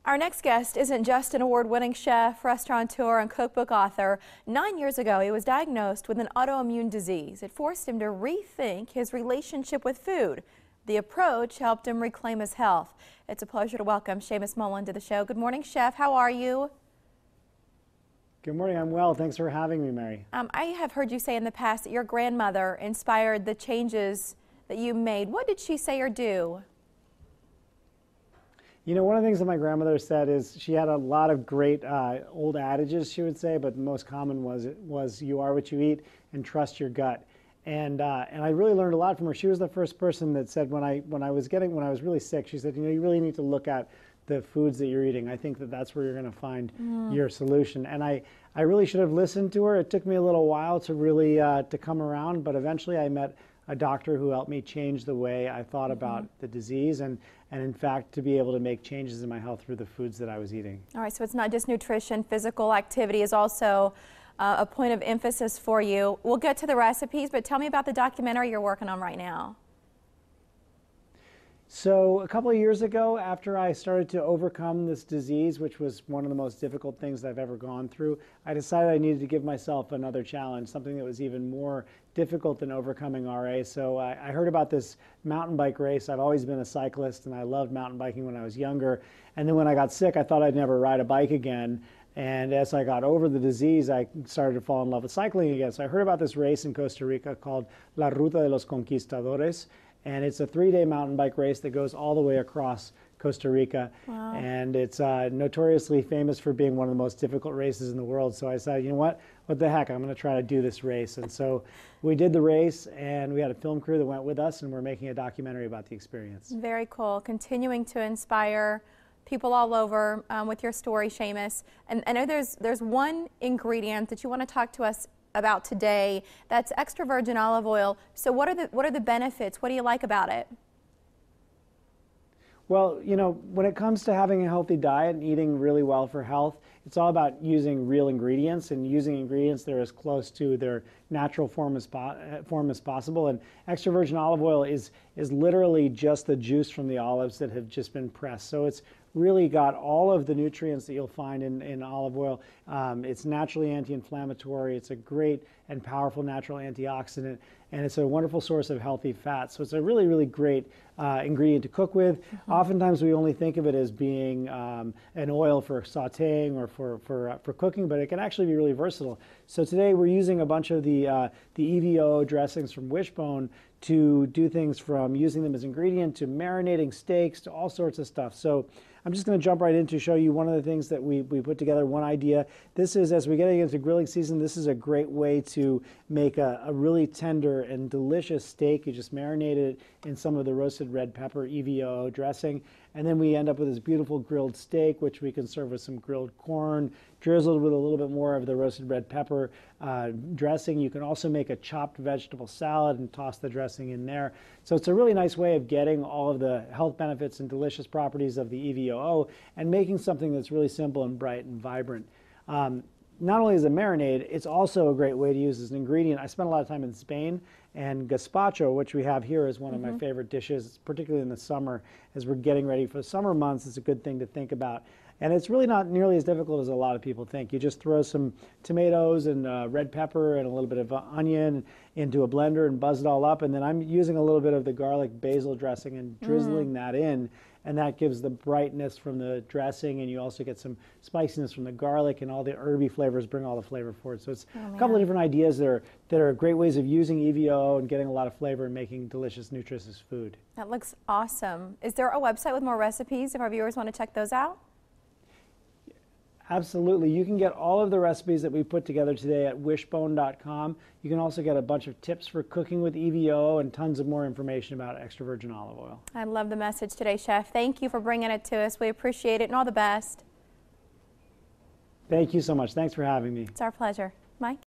Our next guest isn't just an award-winning chef, restaurateur, and cookbook author. 9 years ago, he was diagnosed with an autoimmune disease. It forced him to rethink his relationship with food. The approach helped him reclaim his health. It's a pleasure to welcome Seamus Mullen to the show. Good morning, Chef. How are you? Good morning. I'm well. Thanks for having me, Mary. I have heard you say in the past that your grandmother inspired the changes that you made. What did she say or do? You know, one of the things that my grandmother said is she had a lot of great old adages, she would say, but the most common was you are what you eat and trust your gut. And I really learned a lot from her. She was the first person that said when I was really sick, she said, you know, you really need to look at the foods that you're eating. I think that that's where you're going to find your solution. And I really should have listened to her. It took me a little while to really to come around, but eventually I met a doctor who helped me change the way I thought about the disease and in fact to be able to make changes in my health through the foods that I was eating. All right, so it's not just nutrition, physical activity is also a point of emphasis for you. We'll get to the recipes, but tell me about the documentary you're working on right now. So a couple of years ago, after I started to overcome this disease, which was one of the most difficult things I've ever gone through, I decided I needed to give myself another challenge, something that was even more difficult than overcoming RA. So I heard about this mountain bike race. I've always been a cyclist, and I loved mountain biking when I was younger. And then when I got sick, I thought I'd never ride a bike again. And as I got over the disease, I started to fall in love with cycling again. So I heard about this race in Costa Rica called La Ruta de los Conquistadores. And it's a 3-day mountain bike race that goes all the way across Costa Rica. Wow. And it's notoriously famous for being one of the most difficult races in the world. So I decided, you know what the heck, I'm going to try to do this race. And so we did the race, and we had a film crew that went with us, and we're making a documentary about the experience. Very cool. Continuing to inspire people all over with your story, Seamus. And I know there's one ingredient that you want to talk to us about today. That's extra virgin olive oil. So what are the benefits? What do you like about it? Well, you know, when it comes to having a healthy diet and eating really well for health, it's all about using real ingredients and using ingredients that are as close to their natural form as possible. And extra virgin olive oil is literally just the juice from the olives that have just been pressed. So it's really got all of the nutrients that you'll find in olive oil. It's naturally anti-inflammatory. It's a great and powerful natural antioxidant, and it's a wonderful source of healthy fat. So it's a really, really great ingredient to cook with. Oftentimes we only think of it as being an oil for sautéing or for cooking, but it can actually be really versatile. So today we're using a bunch of the EVO dressings from Wishbone to do things from using them as ingredient to marinating steaks to all sorts of stuff. So I'm just going to jump right in to show you one of the things that we put together, one idea. This is, as we get into grilling season, this is a great way to make a really tender and delicious steak. You just marinate it in some of the roasted red pepper EVO dressing, and then we end up with this beautiful grilled steak, which we can serve with some grilled corn, drizzled with a little bit more of the roasted red pepper dressing. You can also make a chopped vegetable salad and toss the dressing in there. So it's a really nice way of getting all of the health benefits and delicious properties of the EVO and making something that's really simple and bright and vibrant. Not only as a marinade, it's also a great way to use as an ingredient. I spent a lot of time in Spain, and Gazpacho, which we have here, is one of my favorite dishes, particularly in the summer. As we're getting ready for the summer months, it's a good thing to think about. And it's really not nearly as difficult as a lot of people think. You just throw some tomatoes and red pepper and a little bit of onion into a blender and buzz it all up. And then I'm using a little bit of the garlic basil dressing and drizzling that in. And that gives the brightness from the dressing, and you also get some spiciness from the garlic, and all the herby flavors bring all the flavor forward. So it's a couple of different ideas that are great ways of using EVO and getting a lot of flavor and making delicious, nutritious food. That looks awesome. Is there a website with more recipes if our viewers want to check those out? Absolutely. You can get all of the recipes that we put together today at wishbone.com. You can also get a bunch of tips for cooking with EVO and tons of more information about extra virgin olive oil. I love the message today, Chef. Thank you for bringing it to us. We appreciate it, and all the best. Thank you so much. Thanks for having me. It's our pleasure. Mike?